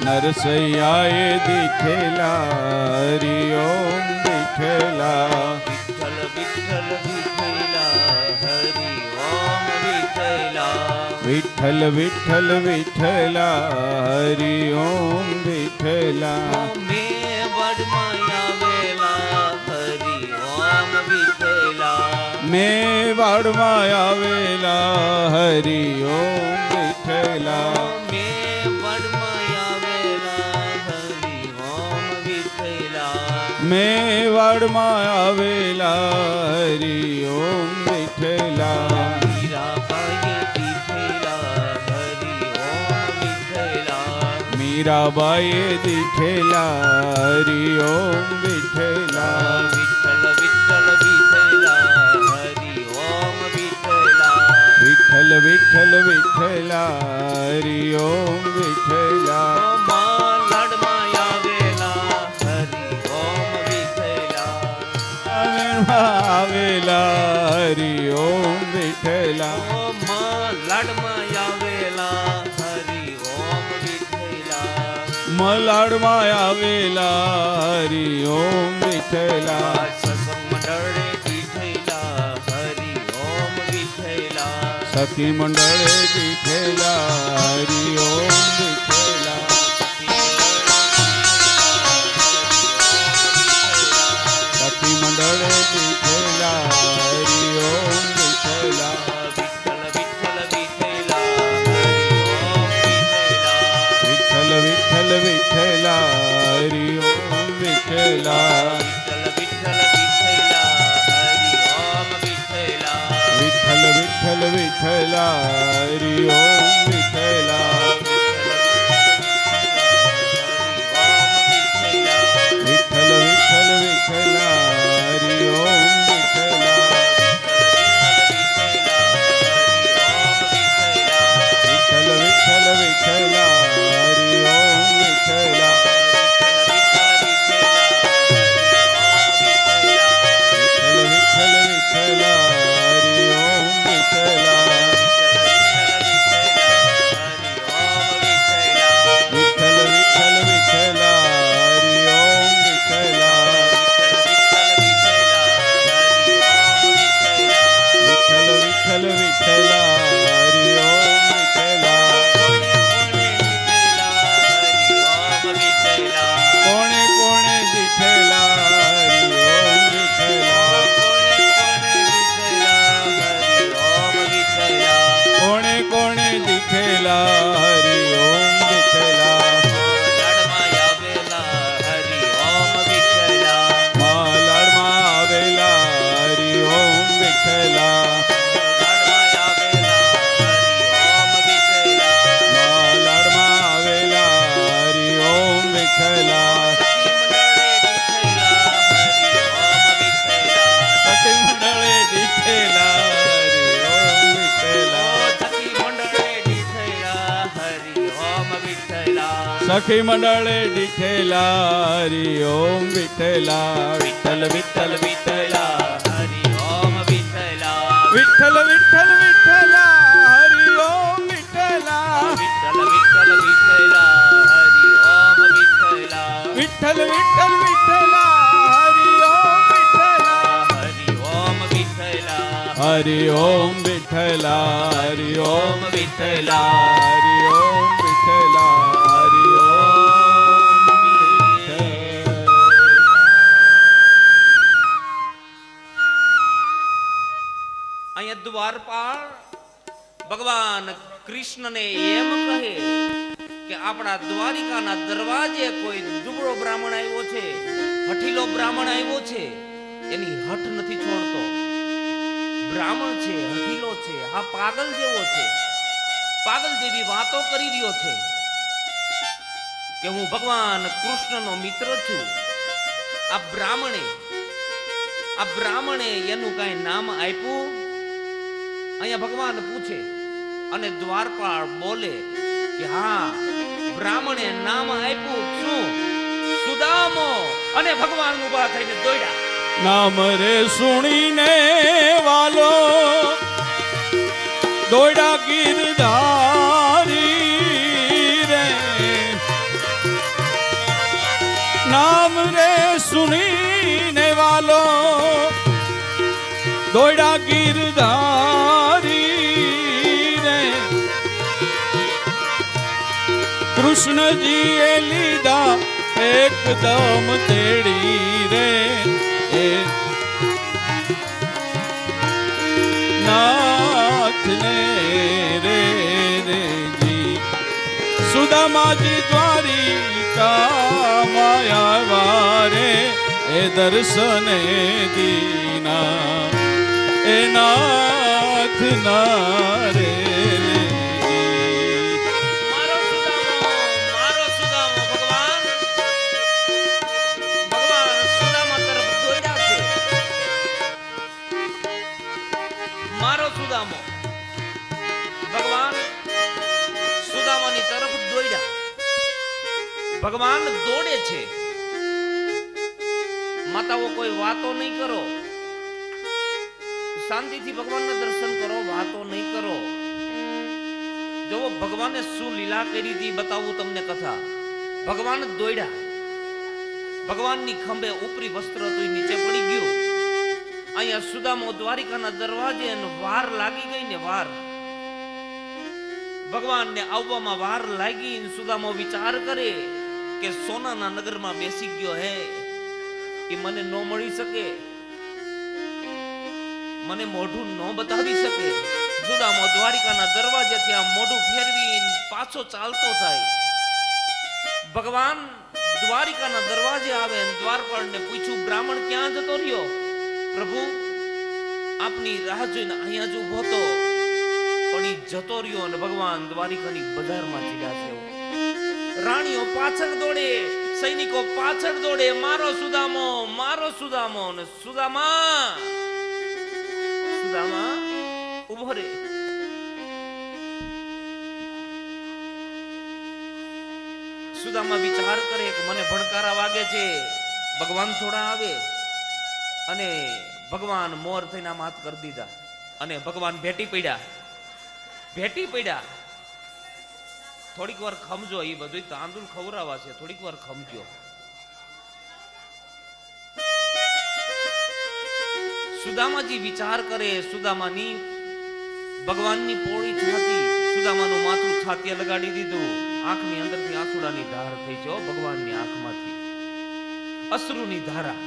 નરસૈયાએ દીઠેલા હરિ ઓમ વિઠ્ઠલા. વિઠ્ઠલ વિઠ્ઠલ વિઠ્ઠલા હરિ ઓમ વિઠ્ઠલા. વિઠ્ઠલ વિઠ્ઠલ વિઠ્ઠલા હરિ ઓમ વિઠ્ઠલા. મેવાડમાં આવેલા હરિ ઓમ વિઠ્ઠલા. મેવાડમાં આવેલા હરિ ઓમ વિઠ્ઠલા. મેવાડમાં આવેલા હરિ ઓમ વિઠ્ઠલા. મીરાબાઈએ દીઠેલા હરિ ઓમ વિઠ્ઠલા વિઠ્ઠલ વિઠ્ઠલ વિઠ્ઠલા હરિ ઓમ વિઠ્ઠલા વિઠ્ઠલ વિઠ્ઠલ વિઠ્ઠલા હરિ ઓમ વિઠ્ઠલા માં લાડમાં આવેલા હરિ ઓમ વિઠ્ઠલા આવેલા હરિ ઓમ વિઠ્ઠલા માં લાડમાં આવેલા હરિ ઓમ વિઠ્ઠલા મલાડમાં આવેલા હરિ ઓમ વિઠ્ઠલા સત્સંગ મંડળે દીઠેલા હરિ ઓમ વિઠ્ઠલા સખી મંડળે દીઠેલા હરિ ઓમ વિઠ્ઠલા સખી મંડળે દીઠેલા હરિ ઓમ વિઠ્ઠલા વિઠ્ઠલ વિઠ્ઠલ વિઠ્ઠલા હરિ ઓમ વિઠ્ઠલા વિઠ્ઠલ વિઠ્ઠલ વિઠ્ઠલા હરિ ઓમ વિઠ્ઠલા વિઠ્ઠલ વિઠ્ઠલ વિઠ્ઠલા હરિ ઓમ વિઠ્ઠલા વિઠ્ઠલ વિઠ્ઠલ વિઠ્ઠલા હરિ ઓમ વિઠ્ઠલા વિઠ્ઠલ વિઠ્ઠલ વિઠ્ઠલા હરિ ઓમ વિઠ્ઠલા વિઠ્ઠલ વિઠ્ઠલ વિઠ્ઠલા હરિ ઓમ વિઠ્ઠલા વિઠ્ઠલ વિઠ્ઠલ વિઠ્ઠલા હરિ ઓમ વિઠ્ઠલા વિઠ્ઠલ વિઠ્ઠલ વિઠ્ઠલા હરિ ઓમ વિઠ્ઠલા વિઠ્ઠલ વિઠ્ઠલ વિઠ્ઠલા હરિ ઓમ વિઠ્ઠલા કોણે કોણે દીઠેલા હરિ ઓમ વિઠ્ઠલા કોણે કોણે દીઠેલા હરિ ઓમ વિઠ્ઠલા માલાડમાં આવેલા હરિ ઓમ વિઠ્ઠલા માલાડમાં આવેલા હરિ ઓમ વિઠ્ઠલા સખી મંડળે દીઠેલા હરિ ઓમ વિઠ્ઠલા સખી મંડળે દીઠેલા હરિ ઓમ વિઠ્ઠલા વિઠ્ઠલ વિઠ્ઠલ વિઠ્ઠલા વિઠ્ઠલ વિઠ્ઠલ વિઠ્ઠલા હરિ ઓમ વિઠ્ઠલા વિઠ્ઠલ વિઠ્ઠલ વિઠ્ઠલા હરિ ઓમ વિઠ્ઠલા વિઠ્ઠલ વિઠ્ઠલ વિઠ્ઠલા હરિ ઓમ વિઠ્ઠલા હરિ ઓમ વિઠ્ઠલા હરિ ઓમ વિઠ્ઠલા હરિ ઓમ વિઠ્ઠલા હરિ ઓમ અહીંયા દ્વારપાળ ભગવાન કૃષ્ણને એમ કહે કે આપણા દ્વારિકાના દરવાજે કોઈ દુબળો બ્રાહ્મણ આવ્યો છે, હઠીલો બ્રાહ્મણ આવ્યો છે, એની હઠ નથી છોડતો. બ્રાહ્મણ છે, હઠીલો છે, આ પાગલ જેવો છે, પાગલ જેવી વાતો કરી રહ્યો છે કે હું ભગવાન કૃષ્ણનો મિત્ર છું. આ બ્રાહ્મણે એનું કઈ નામ આપ્યું? અહીંયા ભગવાન પૂછે અને દ્વારપાળ બોલે કે હા, બ્રાહ્મણે નામ આપ્યું શું? સુદામો. અને ભગવાન ઉભા થઈને દોડ્યા. નામ રે સુણીને વાલો દોડા ગીરધારી રે, નામ રે સુણીને વાલો દોડા ગીરધારી રે, કૃષ્ણજીએ લીધા એકદમ તેડી રે, નાથને રે જી સુદામાજી દ્વારિકા માયા રે એ દર્શને દીના એ નાથ ના રે મારો સુદામો, મારો સુદામો. ભગવાન દોડે છે. માતાઓ કોઈ વાતો નહીં કરો, શાંતિથી ભગવાનના દર્શન કરો, વાતો નહીં કરો. જો ભગવાને શું લીલા કરી હતી બતાવું તમને કથા. ભગવાન દોડ્યા, ભગવાનની ખંભે ઉપરી વસ્ત્ર હતું નીચે પડી ગયું. અહીંયા સુદામો દ્વારિકાના દરવાજે વાર લાગી ગઈ ને વાર. ભગવાનને આવવામાં વાર લાગી. સુદામો વિચાર કરે કે સોનાના નગરમાં બેસી ગયો હે, એ મને ન મળી શકે, મને મોઢું ન બતાવી શકે. સુદામો દ્વારિકાના દરવાજેથી આ મોઢું ફેરવી પાછો ચાલતો થાય. ભગવાન દ્વારિકાના દરવાજે આવે, દ્વારપાળને પૂછ્યું, બ્રાહ્મણ ક્યાં જતો રહ્યો? પ્રભુ, આપની રાહ જોઈને અહીંયા જ ઊભો હતો, પણ ઈ જતો રહ્યો. અને ભગવાન દ્વારિકાની બજારમાં ચીડ્યા છે. રાણીઓ પાછળ દોડે, સૈનિકો પાછળ દોડે, મારો સુદામો, મારો સુદામો. ને સુદામા, સુદામા ઉભો રે. સુદામા વિચાર કરે કે મને ભણકારા વાગે છે, ભગવાન થોડા આવે. અને ભગવાન મોર થઈને આમ હાથ કરી દીધા અને ભગવાન ભેટી પડ્યા. થોડીક વાર ખમજો, એ બધું તાંદુલ ખવરાવા છે, થોડીક વાર ખમજો. સુદામાજી વિચાર કરે, સુદામાની ભગવાનની પોળી છાતી, સુદામાનું માથું છાતીએ લગાડી દીધું. આંખની અંદરથી આંસુડાની ધાર થઈ છે. ભગવાનની આંખમાંથી અશ્રુની ધારા.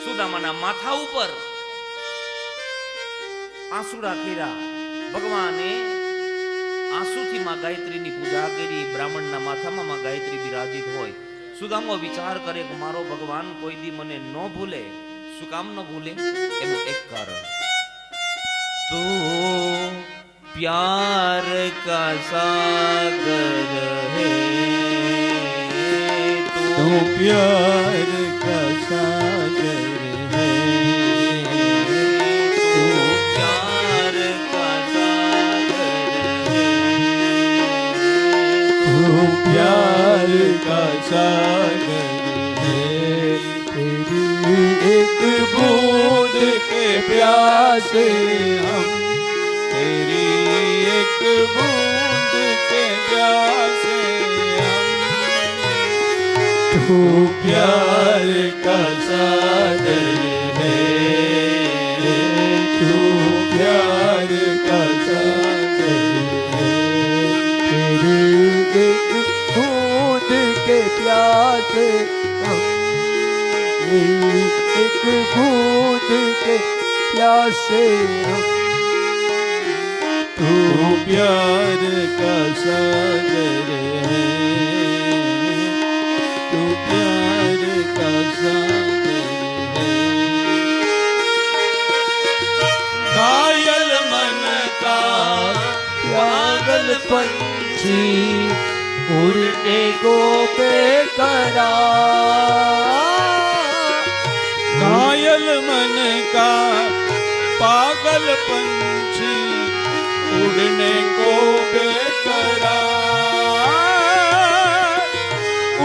સુદામાના માથા ઉપર આંસુડા કર્યા. ભગવાને આંસુથી માં ગાયત્રીની પૂજા કરી. બ્રાહ્મણના માથામાં માં ગાયત્રી બિરાજિત હોય. સુદામો વિચાર કરે કે મારો ભગવાન કોઈ દી મને ન ભૂલે. શું કામ ન ભૂલે? એનું એક કારણ, તો પ્યાર કા સાગર હે, तो प्यार का सागर है, तो प्यार का सागर है, तो प्यार का सागर है। तेरी एक बूंद के प्यासे हम, तेरी एक बूंद के प्यासे हम, तू प्यार का सागर है, तू प्यार का सागर है। तेरी एक बूंद के प्यासे हम, एक बूंद के प्यासे हम, तू प्यार का सागर है, तू प्यार का सागर है। घायल मन का पागल पंछी उड़ने को बेकरार, घायल मन का पागल पंछी उड़ने को बेकरार,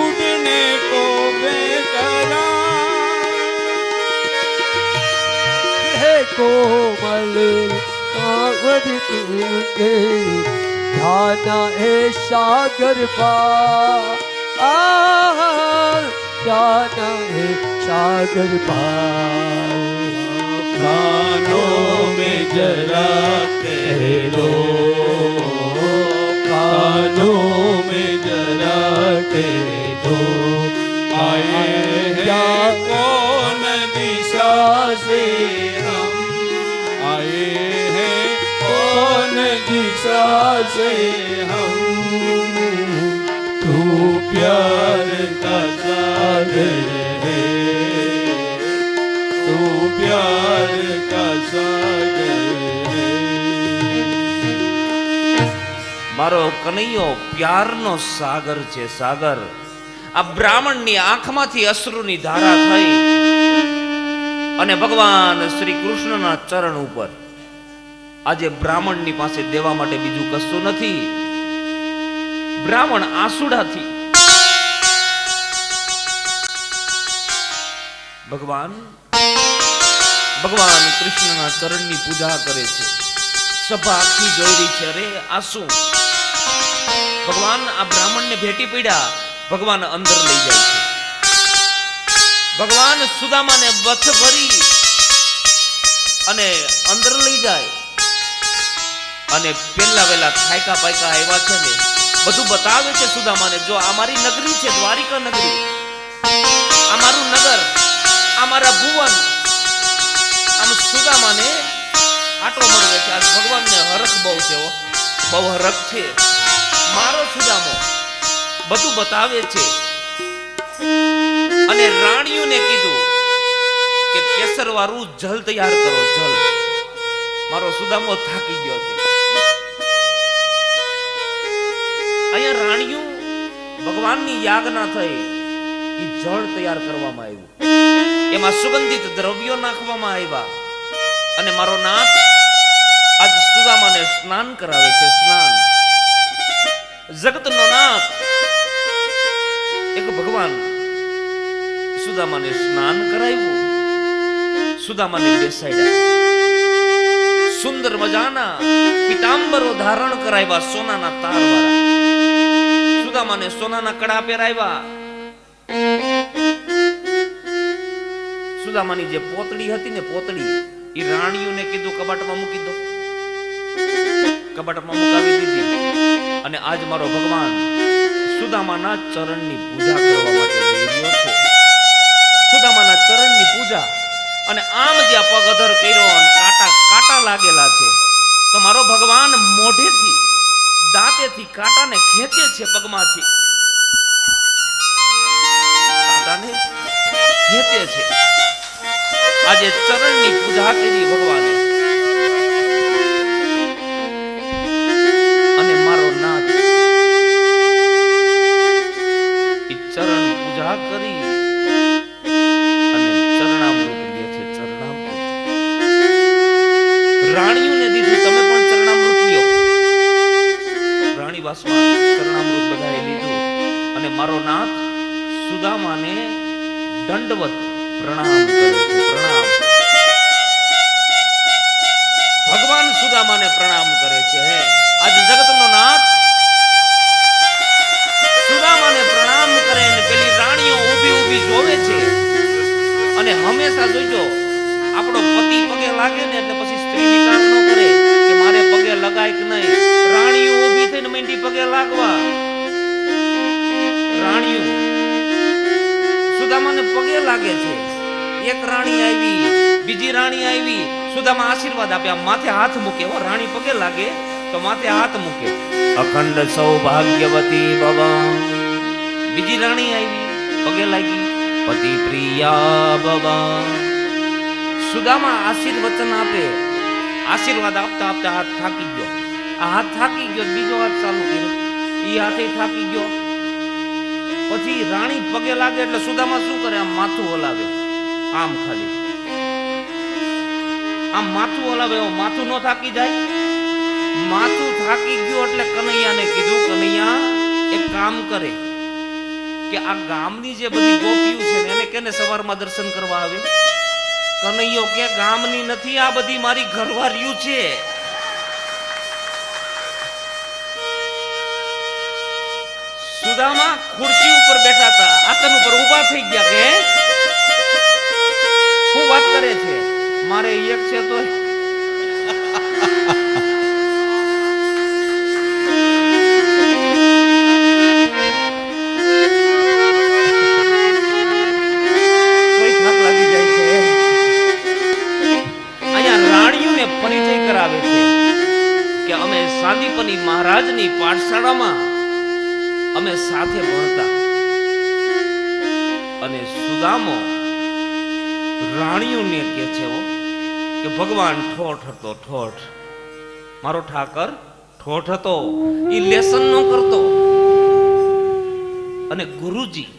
उड़ने को बेकरार। है कोमल कांवर के जाना है सागर पार, जाना है सागर पार। कानों में जरा कह दो, कानों में जरा कह दो, आए हैं कौन दिशा से हम, आए हैं कौन दिशा से हम। तू प्यार का सागर है, तू प्यार का सागर है। મારો કનૈયો પ્યારનો સાગર છે, સાગર. આ બ્રાહ્મણની આંખમાંથી અશ્રુની ધારા થઈ અને ભગવાન શ્રી કૃષ્ણના ચરણ ઉપર આજે બ્રાહ્મણની પાસે દેવા માટે બીજું કશું નથી. બ્રાહ્મણ આંસુડાથી ભગવાન ભગવાન કૃષ્ણના ચરણની પૂજા કરે છે. સભા આખી જોઈ રહી છે. અરે આ શું? ભગવાન આ બ્રાહ્મણને ભેટી પડ્યા. ભગવાન અંદર લઈ જાય છે. ભગવાન સુદામાને બથ ભરી અને અંદર લઈ જાય અને પેલા વેલા થાયકા પાયકા આવ્યા છે ને બધું બતાવે છે સુદામાને. જો આ મારી નગરી છે, દ્વારિકા નગરી, આ મારું નગર, આ મારા ભુવન. આમ સુદામાને આટો મળે છે. આજ ભગવાનને હરખ બહુ છે, બહુ હરખ છે. મારો સુદામો બધું બતાવે છે. અને રાણીઓને કીધું કે કેસર વાળું જલ તૈયાર કરો, જલ. મારો સુદામો થાકી ગયો છે. અહીંયા રાણીઓ ભગવાનની યાજ્ઞા થઈ, એ જળ તૈયાર કરવામાં આવ્યું. એમાં સુગંધિત દ્રવ્યો નાખવામાં આવ્યા અને મારો નાથ આજ સુદામાને સ્નાન કરાવે છે. સ્નાન. જગતનો નાથ એક ભગવાન સુદામાને સ્નાન કરાવ્યું. સુદામાને બેસાડ્યા. સુંદર મજાના પીતાંબરો ધારણ કરાવ્યા, સોનાના તાર વાળા. સુદામાને સોનાના કડા પહેરાવ્યા. સુદામાની જે પોતડી હતી ને, પોતડી, એ રાણીઓને કીધું કબાટમાં મૂકી દો. કબાટમાં મુકાવી દીધી. અને આજ મારો ભગવાન સુદામાના ચરણની પૂજા કરવા માટે જઈ રહ્યો છે. સુદામાના ચરણની પૂજા. અને આમ જે આ પગ અધર કર્યો અને કાંટા લાગેલા છે, તો મારો ભગવાન મોઢેથી દાંતેથી કાંટાને ખેંચે છે. પગમાંથી કાંટાને ખેંચે છે. આજે ચરણની પૂજા કરી ભગવાને. અને મારો નાથ એ ચરણ પૂજા કરી અને ચરણામૃત લે છે. ચરણામૃત રાણીઓને દીધું, તમે પણ ચરણામૃત લ્યો. રાણીવાસમાં ચરણામૃત બધાએ લીધું અને મારો નાથ સુદામાને દંડવત પ્રણામ કરે છે. પ્રણામ. ભગવાન સુદામાને પ્રણામ કરે છે. હે આજ જગતનો નાથ સુદામાને પ્રણામ કરે અને પેલી રાણીઓ ઊભી ઊભી જોવે છે. અને હંમેશા જોઈજો, આપણો પતિ પગે લાગે ને એટલે પછી સ્ત્રી વિચાર ન કરે કે મારે પગે લગાય કે નહીં. રાણીઓ ઊભી થઈને મેંડી પગે લાગવા. રાણીઓ સુદામાને પગે લાગે છે. એક રાણી આવી, બીજી રાણી આવી, સુદામા આશીર્વાદ આપ્યા. માથે હાથ મૂકે. ઓ રાણી પગે લાગે તો માથે હાથ મૂકે. અખંડ સૌભાગ્યવતી ભવ. બીજી રાણી આવી, પગે લાગી. પતિ પ્રિયા ભવ. સુદામા આશીર્વચન આપે. આશીર્વાદ આપતા આપતા હાથ થાકી ગયો. આ હાથ થાકી ગયો, બીજો હાથ ચાલુ કર્યો. ઈ હાથે થાકી ગયો. પછી રાણી પગે લાગે એટલે સુદામા શું કરે? આમ માથું હલાવે. આમ ખાલી આમ માથું હલાવે. માથું ન થાકી જાય? માથું થાકી ગયું એટલે કનૈયાને કીધું, કનૈયા એક કામ કરે કે આ ગામની જે બધી ગોપીઓ છે ને એને કેને સવારમાં દર્શન કરવા આવે. કનૈયો કે ગામની નથી, આ બધી મારી ઘરવાળીઓ છે. સુદામા ખુરશી ઉપર બેઠા હતા, આસન ઉપર ઊભા થઈ ગયા. કે શું વાત કરે છે? મારે એક છે તો પરિચય કરાવે છે કે અમે સાંદીપની મહારાજની પાઠશાળામાં અમે સાથે ભણતા. અને સુદામો રાણીઓને કહે છે કે ભગવાન ઠોઠ હતો. ઠોઠ મારો ઠાકર ઠોઠ હતો. એ લેસન ન કરતો. અને ગુરુજી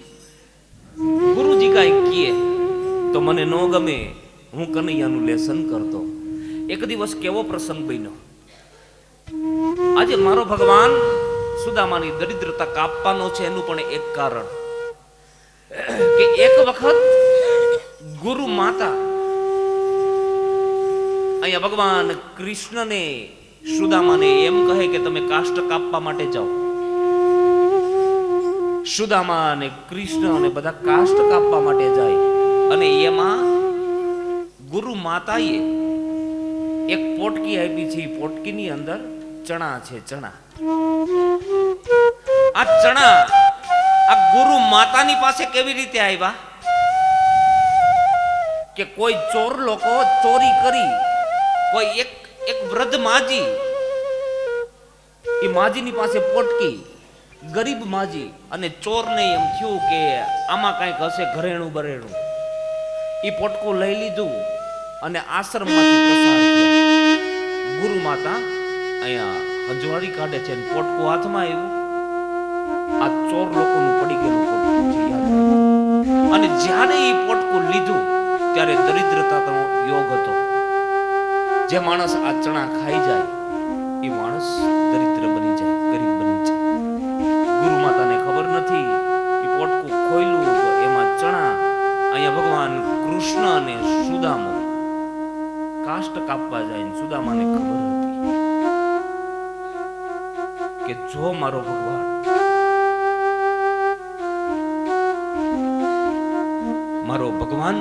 કાંઈ કહે તો મને ન ગમે. હું કનૈયાનું લેસન કરતો. એક દિવસ કેવો પ્રસંગ બન્યો. આજે મારો ભગવાન સુદામાની દરિદ્રતા કાપવાનો છે. એનું પણ એક કારણ કે એક વખત ગુરુ માતા અહીંયા ભગવાન કૃષ્ણને સુદામાને એમ કહે કે તમે કાષ્ટ કાપવા માટે જાઓ. સુદામા અને કૃષ્ણ અને બધા કાષ્ટ કાપવા માટે જાય અને એમાં ગુરુ માતાએ એક પોટકી આપી છે. પોટકીની અંદર ચણા છે. ચણા, આ ચણા આ ગુરુ માતાની પાસે કેવી રીતે આવ્યા? કે કોઈ ચોર લોકો ચોરી કરી, કોઈ એક વૃદ્ધ માજી, એ માજીની પાસે પોટકી, ગરીબ માજી, અને ચોરને એમ થયું કે આમાં કંઈક હશે ઘરેણું બરેણું. એ પોટકું લઈ લીધું અને આશ્રમમાંથી પ્રસાર થયા. ગુરુ માતા અહીંયા હંજવાળી કાઢે છે અને પોટકું હાથમાં આવ્યું. આ ચોર લોકોનું પડી ગયેલું પોટકું છે, યાદ રાખો. અને જ્યારે એ પોટકું લીધું ત્યારે દરિદ્રતાનો યોગ હતો. જે માણસ આ ચણા ખાઈ જાય એ માણસ દરિદ્ર બની જાય, ગરીબ બની જાય. ગુરુ માતાને ખબર નથી. એ પોટકું ખોલ્યું તો એમાં ચણા. અહીંયા ભગવાન કૃષ્ણ અને સુદામા કાષ્ટ કાપવા જાય. સુદામાને ખબર હતી કે જો મારો ભગવાન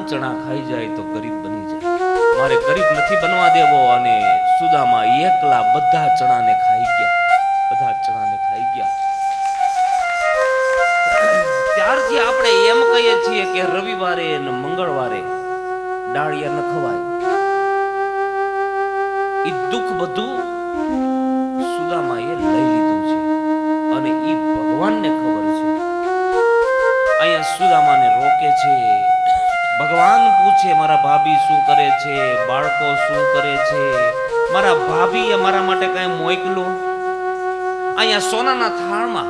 ચણા ખાઈ જાય તો ગરીબ બની જાય. મારે ગરીબ નથી બનવા દેવો. અને સુદામા એકલા બધા ચણાને ખાઈ ગયા. બધા ચણાને ખાઈ ગયા. ત્યારથી આપણે એમ કહીએ છીએ કે રવિવારે અને મંગળવારે ડાળિયા ન ખવાય. એ દુઃખ બધું સુદામાએ લઈ લીધું છે અને એ ભગવાનને ખબર છે. અહીંયા સુદામાને રોકે છે. ભગવાન પૂછે મારા ભાભી શું કરે છે, બાળકો શું કરે છે, મારા ભાભીએ મારા માટે કઈ મોકલું? અહીંયા સોનાના થાળમાં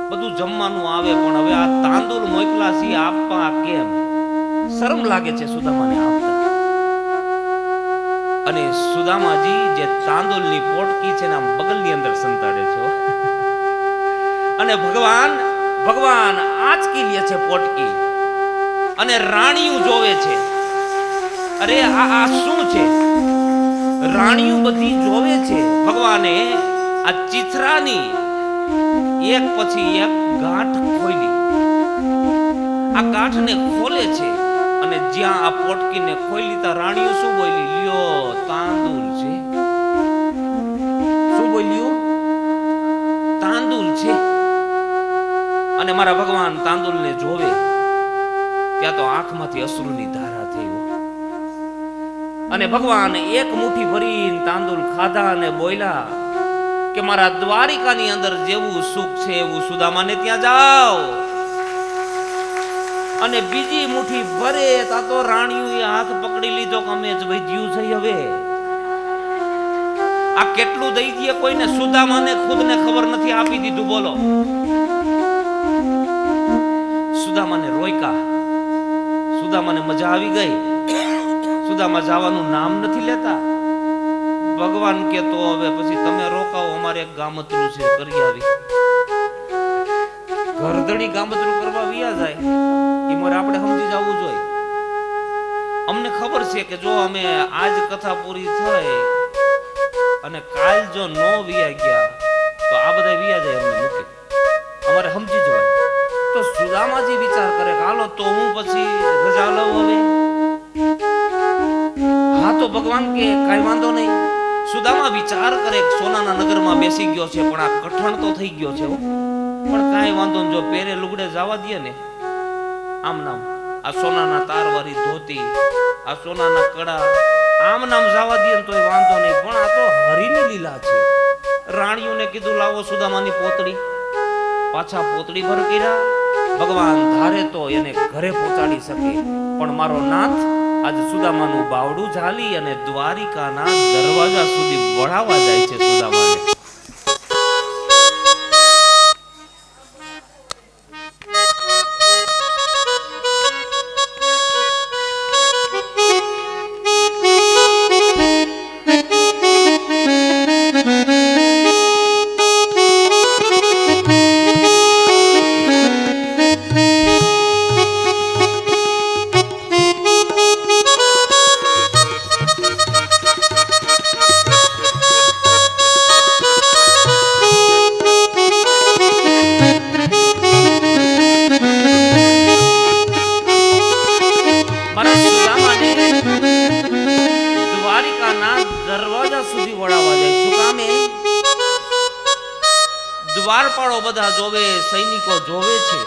બધું જમવાનું આવે, પણ હવે આ તાંદુલ મોકલા છે આપવા કેમ? શરમ લાગે છે સુદામાને આપતા. અને સુદામાજી જે તાંદુલની પોટકી છે ને આમ બગલની અંદર સંતાડે છે. અને ભગવાન આંચકી લે છે પોટકી અને રાણીઓ જોવે છે. અરે આ શું છે? રાણીઓ બધી જોવે છે. ભગવાને આ ચિથરાની એક પછી એક ગાંઠ ખોલી. આ ગાંઠને ખોલે છે અને જ્યાં આ પોટકીને ખોલી તા રાણીઓ શું બોલી? લ્યો તાંદુલ છે. શું બોલ્યું? તાંદુલ છે. અને મારા ભગવાન તાંદુલને જોવે ત્યાં તો આંખમાંથી અશ્રુની ધારા થઈ. અને ભગવાન એક મુઠ્ઠી ભરીને તાંદુલ ખાધા અને બોલ્યા કે મારા દ્વારિકાની અંદર જેવું સુખ છે એવું સુદામાને ત્યાં જાઓ. અને બીજી મુઠ્ઠી ભરે તા તો રાણીઓએ હાથ પકડી લીધો કે અમે જ વૈદ્યું છે. હવે આ કેટલું દઈ દે કોઈને? સુદામાને ખુદને ખબર નથી, આપી દીધું. બોલો, સુદામાને રોયકા. સુદામાને મજા આવી ગઈ. સુદામા જવાનું નામ નથી લેતા. ભગવાન કે તો હવે પછી તમે રોકાવો, અમારે એક ગામતરું છે કરી આવી. ઘરધડી ગામતરું કરવા વિયા જાય એ મારે આપણે સમજી જવું જોઈએ. અમને ખબર છે કે જો અમે આજ કથા પૂરી થઈ અને કાલ જો નો વિયા ગયા તો આ બધા વિયા જાય, અમને મૂકે. અમારે સમજી જવાય. તો સુદામાજી વિચાર કરે કે હાલો તો હું પછી રજા લઉં હવે. હા તો ભગવાન કે કઈ વાંધો નહીં. સુદામા વિચાર કરે સોનાના નગરમાં બેસી ગયો છે પણ આ કઠણ તો થઈ ગયો છે. પણ કાંઈ વાંધો નહીં, જો પેરે લુગડે જવા દે ને આમ નામ, આ સોનાના તારવાળી ધોતી, આ સોનાના કડા આમ નામ જવા દે ને તોય વાંધો નહીં. પણ આ તો હરિની લીલા છે. રાણીઓને કીધું લાવો સુદામાની પોતળી. પાછા પોતળી ભર કર્યા. ભગવાન ધારે તો એને ઘરે પહોંચાડી શકે, પણ મારો નાથ આજ સુદામાનું બાવડું ઝાલી અને દ્વારિકાના દરવાજા સુધી વળાવવા જાય છે સુદામાને. દ્વારકા સુધી વળાવવા જાય. શું કામ એ? દ્વારપાળો બધા જોવે, સૈનિકો જોવે છે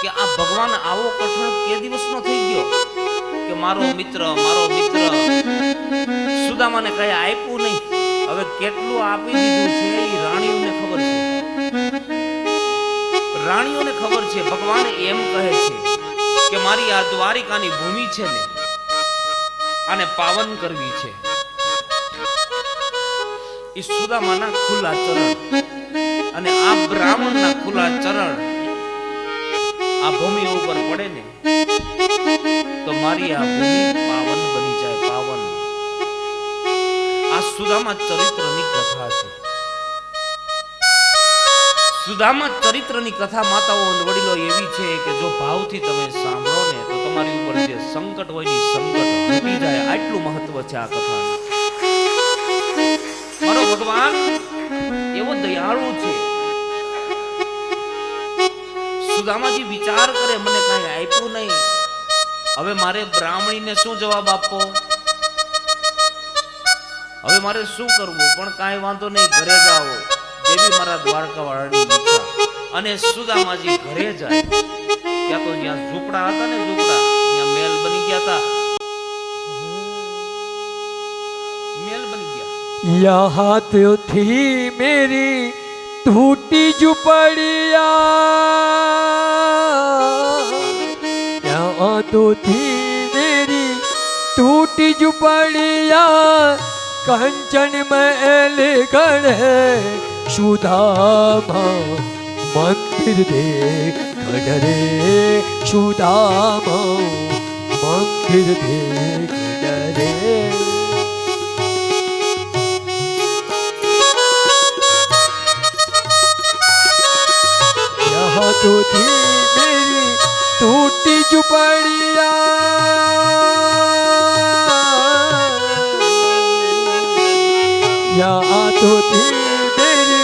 કે આ ભગવાન આવો કઠણ કે દિવસનો થઈ ગયો કે મારો મિત્ર સુદામાને કઈ આપ્યું નહીં, હવે કેટલું આપી દીધું છે એ રાણીઓને ખબર છે. રાણીઓને ખબર છે. ભગવાન એમ કહે છે કે મારી આ દ્વારિકાની ભૂમિ છે ને આને પાવન કરવી છે. એ સુદામાના ખુલ્લા ચરણ અને આ બ્રાહ્મણના ખુલ્લા ચરણ આ ભૂમિ ઉપર પડે ને તો મારી આ ભૂમિ પાવન બની જાય. પાવન. આ સુદામા ચરિત્રની કથા છે. સુદામા ચરિત્રની કથા માતાઓ અને વડીલો એવી છે કે જો ભાવથી તમે સાંભળો ને તો તમારી ઉપર જે સંકટ હોય ને સંકટ હટી જાય. આટલું મહત્વ છે આ કથા. મારો ભગવાન એવો દયાળુ છે. સુદામાજી વિચાર કરે મને કઈ આપ્યું નહીં, હવે મારે બ્રાહ્મણીને શું જવાબ આપવો, હવે મારે શું કરવું? પણ કાંઈ વાંધો નહીં, ઘરે જાઓ. દેવી મારા દ્વારકા વાળાની ઈચ્છા. અને સુદામાજી ઘરે જાય ત્યાં તો જ્યાં ઝૂંપડા હતા ને ઝૂંપડા ત્યાં મહેલ બની ગયા હતા. મહેલ બની ગયા. यहाँ तो थी मेरी टूटी झुपड़िया, यहाँ तो थी मेरी टूटी झुपड़िया, कंचन महल गढ़े सुदामा मंदिर देख रे, सुदामा मंदिर देख रे. यहाँ तो थी मेरी टूटी झुपड़िया, यहाँ तो थी मेरी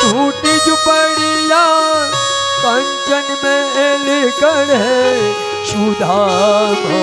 टूटी झुपड़िया, कंचन में गढ़े सुदामा